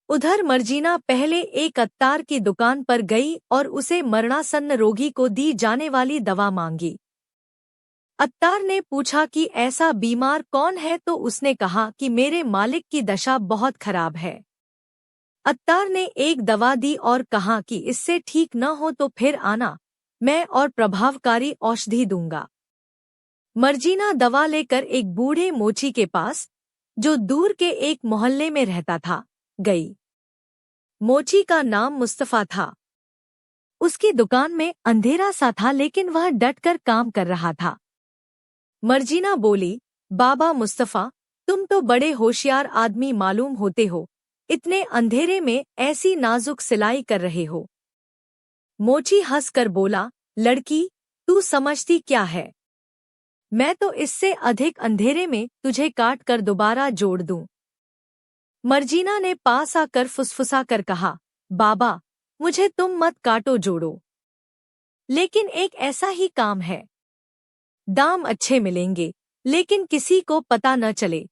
उधर मर्जीना पहले एक अत्तार की दुकान पर गई और उसे मरणासन्न रोगी को दी जाने वाली दवा मांगी। अत्तार ने पूछा कि ऐसा बीमार कौन है, तो उसने कहा कि मेरे मालिक की दशा बहुत खराब है। अत्तार ने एक दवा दी और कहा कि इससे ठीक न हो तो फिर आना, मैं और प्रभावकारी औषधि दूंगा। मर्जीना दवा लेकर एक बूढ़े मोची के पास, जो दूर के एक मोहल्ले में रहता था, गई। मोची का नाम मुस्तफा था। उसकी दुकान में अंधेरा सा था, लेकिन वह डटकर काम कर रहा था। मर्जीना बोली, बाबा मुस्तफा, तुम तो बड़े होशियार आदमी मालूम होते हो, इतने अंधेरे में ऐसी नाजुक सिलाई कर रहे हो। मोची हंसकर बोला, लड़की, तू समझती क्या है, मैं तो इससे अधिक अंधेरे में तुझे काट कर दोबारा जोड़ दूं। मर्जीना ने पास आकर फुसफुसा कर कहा, बाबा, मुझे तुम मत काटो जोड़ो, लेकिन एक ऐसा ही काम है, दाम अच्छे मिलेंगे, लेकिन किसी को पता न चले।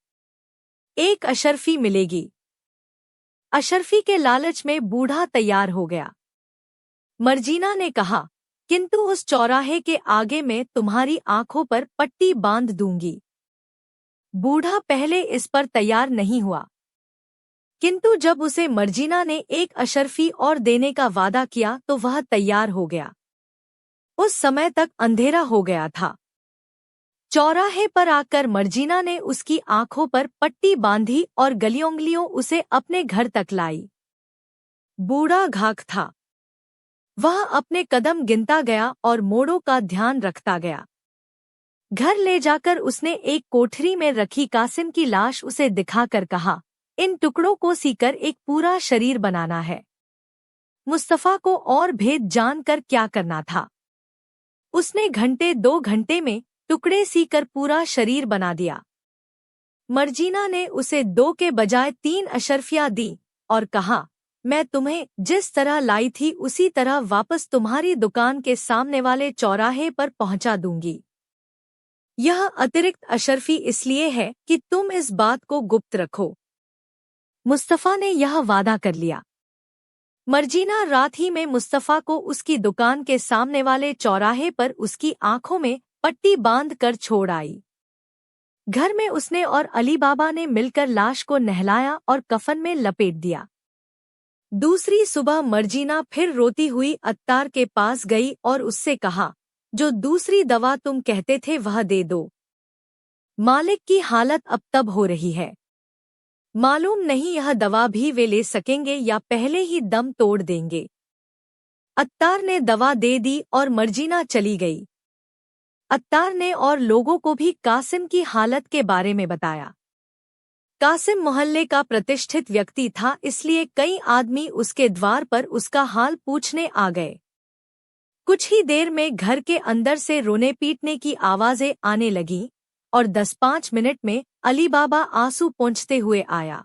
एक अशर्फी मिलेगी। अशर्फी के लालच में बूढ़ा तैयार हो गया। मर्जीना ने कहा, किंतु उस चौराहे के आगे मैं तुम्हारी आंखों पर पट्टी बांध दूंगी। बूढ़ा पहले इस पर तैयार नहीं हुआ, किंतु जब उसे मर्जीना ने एक अशर्फी और देने का वादा किया तो वह तैयार हो गया। उस समय तक अंधेरा हो गया था। चौराहे पर आकर मर्जीना ने उसकी आंखों पर पट्टी बांधी और गलियोंगलियों उसे अपने घर तक लाई। बूढ़ा घाक था। वह अपने कदम गिनता गया और मोड़ों का ध्यान रखता गया। घर ले जाकर उसने एक कोठरी में रखी कासिम की लाश उसे दिखाकर कहा, इन टुकड़ों को सीकर एक पूरा शरीर बनाना है। मुस्तफा को और भेद जानकर क्या करना था। उसने घंटे 2 घंटे में टुकड़े सीकर पूरा शरीर बना दिया। मर्जीना ने उसे 2 के बजाय 3 अशर्फियां दी और कहा, मैं तुम्हें जिस तरह लाई थी उसी तरह वापस तुम्हारी दुकान के सामने वाले चौराहे पर पहुंचा दूंगी। यह अतिरिक्त अशर्फी इसलिए है कि तुम इस बात को गुप्त रखो। मुस्तफा ने यह वादा कर लिया। मर्जीना रात ही में मुस्तफा को उसकी दुकान के सामने वाले चौराहे पर उसकी आंखों में पट्टी बांध कर छोड़ आई। घर में उसने और अली बाबा ने मिलकर लाश को नहलाया और कफन में लपेट दिया। दूसरी सुबह मर्जीना फिर रोती हुई अत्तार के पास गई और उससे कहा, जो दूसरी दवा तुम कहते थे वह दे दो। मालिक की हालत अब तब हो रही है, मालूम नहीं यह दवा भी वे ले सकेंगे या पहले ही दम तोड़ देंगे। अत्तार ने दवा दे दी और मर्जीना चली गई। अत्तार ने और लोगों को भी कासिम की हालत के बारे में बताया। कासिम मोहल्ले का प्रतिष्ठित व्यक्ति था, इसलिए कई आदमी उसके द्वार पर उसका हाल पूछने आ गए। कुछ ही देर में घर के अंदर से रोने पीटने की आवाजें आने लगीं और 10-5 मिनट में अली बाबा आंसू पोंछते हुए आया।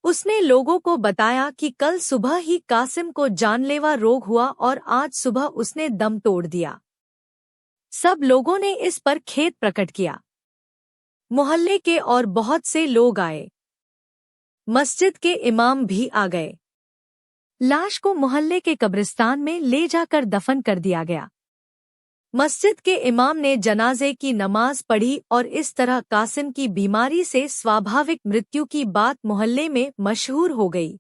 उसने लोगों को बताया कि कल सुबह ही कासिम को जानलेवा रोग हुआ और आज सुबह उसने दम तोड़ दिया। सब लोगों ने इस पर खेद प्रकट किया। मोहल्ले के और बहुत से लोग आए। मस्जिद के इमाम भी आ गए। लाश को मोहल्ले के कब्रिस्तान में ले जाकर दफन कर दिया गया। मस्जिद के इमाम ने जनाजे की नमाज पढ़ी और इस तरह कासिम की बीमारी से स्वाभाविक मृत्यु की बात मोहल्ले में मशहूर हो गई।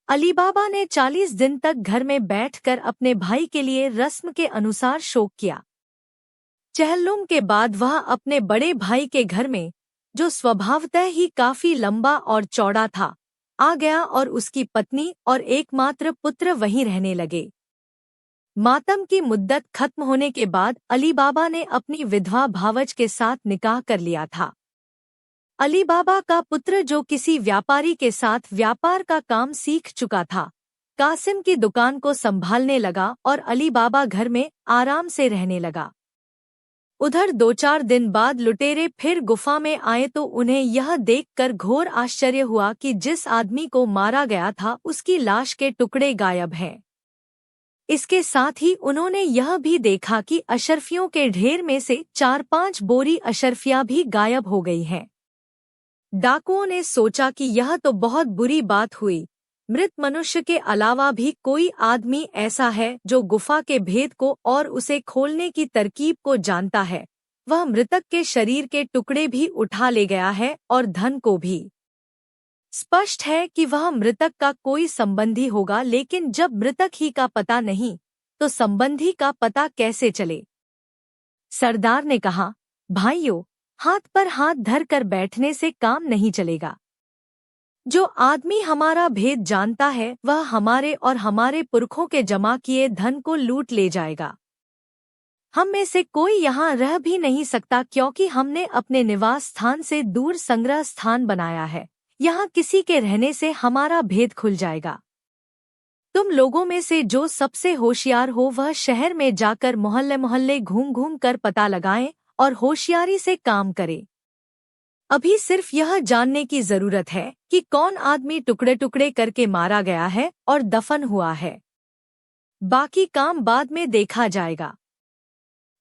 अली बाबा ने 40 दिन तक घर में बैठकर अपने भाई के लिए रस्म के अनुसार शोक किया। चहल्लुम के बाद वह अपने बड़े भाई के घर में, जो स्वभावतः ही काफी लंबा और चौड़ा था, आ गया और उसकी पत्नी और एकमात्र पुत्र वहीं रहने लगे। मातम की मुद्दत खत्म होने के बाद अली बाबा ने अपनी विधवा भावज के साथ निकाह कर लिया था। अली बाबा का पुत्र, जो किसी व्यापारी के साथ व्यापार का काम सीख चुका था, कासिम की दुकान को संभालने लगा और अली बाबा घर में आराम से रहने लगा। उधर 2-4 दिन बाद लुटेरे फिर गुफा में आए तो उन्हें यह देखकर घोर आश्चर्य हुआ कि जिस आदमी को मारा गया था उसकी लाश के टुकड़े गायब हैं। इसके साथ ही उन्होंने यह भी देखा कि अशर्फियों के ढेर में से 4-5 बोरी अशर्फियां भी गायब हो गई हैं। डाकुओं ने सोचा कि यह तो बहुत बुरी बात हुई। मृत मनुष्य के अलावा भी कोई आदमी ऐसा है जो गुफा के भेद को और उसे खोलने की तरकीब को जानता है। वह मृतक के शरीर के टुकड़े भी उठा ले गया है और धन को भी। स्पष्ट है कि वह मृतक का कोई संबंधी होगा, लेकिन जब मृतक ही का पता नहीं तो संबंधी का पता कैसे चले? सरदार ने कहा, भाइयों, हाथ पर हाथ धर कर बैठने से काम नहीं चलेगा। जो आदमी हमारा भेद जानता है वह हमारे और हमारे पुरखों के जमा किए धन को लूट ले जाएगा। हम में से कोई यहाँ रह भी नहीं सकता, क्योंकि हमने अपने निवास स्थान से दूर संग्रह स्थान बनाया है। यहाँ किसी के रहने से हमारा भेद खुल जाएगा। तुम लोगों में से जो सबसे होशियार हो वह शहर में जाकर मोहल्ले मोहल्ले घूम घूम कर पता लगाएं और होशियारी से काम करे। अभी सिर्फ यह जानने की जरूरत है कि कौन आदमी टुकड़े टुकड़े करके मारा गया है और दफन हुआ है। बाकी काम बाद में देखा जाएगा।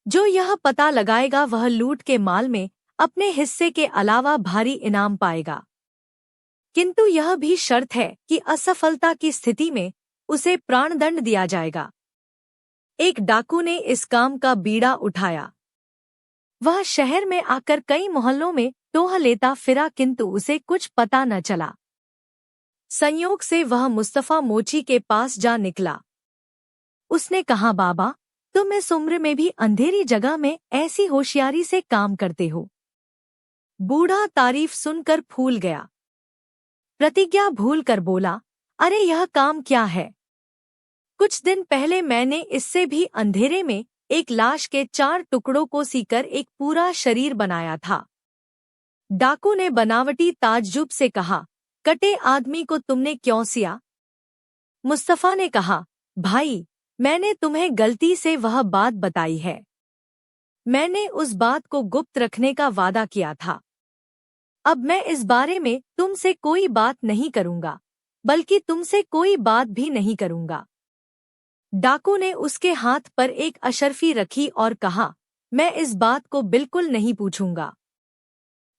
जो यह पता लगाएगा वह लूट के माल में अपने हिस्से के अलावा भारी इनाम पाएगा। किंतु यह भी शर्त है कि असफलता की स्थिति में उसे प्राणदंड दिया जाएगा। एक डाकू ने इस काम का बीड़ा उठाया। वह शहर में आकर कई मोहल्लों में टोह लेता फिरा, किंतु उसे कुछ पता न चला। संयोग से वह मुस्तफा मोची के पास जा निकला। उसने कहा, बाबा, तुम इस उम्र में भी अंधेरी जगह में ऐसी होशियारी से काम करते हो। बूढ़ा तारीफ सुनकर फूल गया। प्रतिज्ञा भूल कर बोला, अरे यह काम क्या है? कुछ दिन पहले मैंने इससे भी अंधेरे में एक लाश के 4 टुकड़ों को सीकर एक पूरा शरीर बनाया था। डाकू ने बनावटी ताज्जुब से कहा, कटे आदमी को तुमने क्यों सिया? मुस्तफा ने कहा, भाई, मैंने तुम्हें गलती से वह बात बताई है। मैंने उस बात को गुप्त रखने का वादा किया था। अब मैं इस बारे में तुमसे कोई बात नहीं करूंगा, बल्कि तुमसे कोई बात भी नहीं करूंगा। डाकू ने उसके हाथ पर एक अशर्फी रखी और कहा, मैं इस बात को बिल्कुल नहीं पूछूंगा।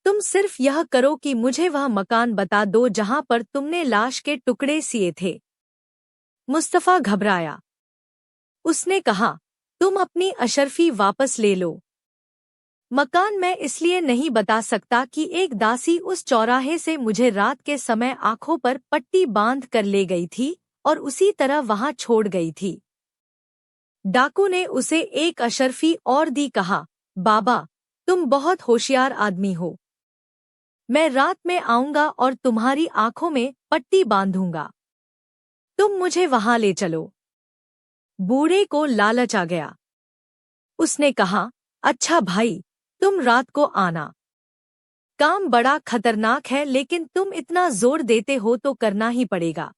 तुम सिर्फ यह करो कि मुझे वह मकान बता दो जहां पर तुमने लाश के टुकड़े सिए थे। मुस्तफा घबराया। उसने कहा, तुम अपनी अशर्फी वापस ले लो। मकान मैं इसलिए नहीं बता सकता कि एक दासी उस चौराहे से मुझे रात के समय आंखों पर पट्टी बांध कर ले गई थी और उसी तरह वहां छोड़ गई थी। डाकू ने उसे एक अशर्फी और दी। कहा, बाबा, तुम बहुत होशियार आदमी हो। मैं रात में आऊंगा और तुम्हारी आंखों में पट्टी बांधूंगा। तुम मुझे वहां ले चलो। बूढ़े को लालच आ गया। उसने कहा, अच्छा भाई, तुम रात को आना। काम बड़ा खतरनाक है, लेकिन तुम इतना जोर देते हो तो करना ही पड़ेगा।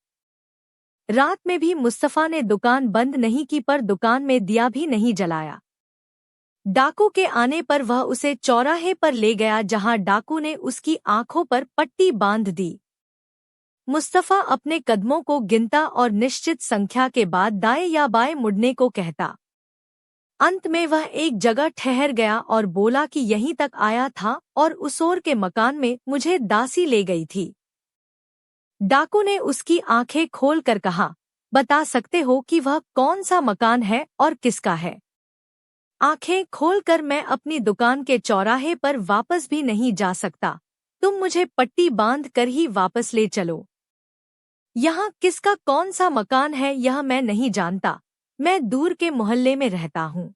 रात में भी मुस्तफा ने दुकान बंद नहीं की, पर दुकान में दिया भी नहीं जलाया। डाकू के आने पर वह उसे चौराहे पर ले गया, जहां डाकू ने उसकी आंखों पर पट्टी बांध दी। मुस्तफा अपने कदमों को गिनता और निश्चित संख्या के बाद दाएं या बाएं मुड़ने को कहता। अंत में वह एक जगह ठहर गया और बोला कि यहीं तक आया था और उस ओर के मकान में मुझे दासी ले गई थी। डाकू ने उसकी आंखें खोलकर कहा, बता सकते हो कि वह कौन सा मकान है और किसका है? आंखें खोलकर मैं अपनी दुकान के चौराहे पर वापस भी नहीं जा सकता। तुम मुझे पट्टी बांध कर ही वापस ले चलो। यहाँ किसका कौन सा मकान है यह मैं नहीं जानता। मैं दूर के मोहल्ले में रहता हूँ।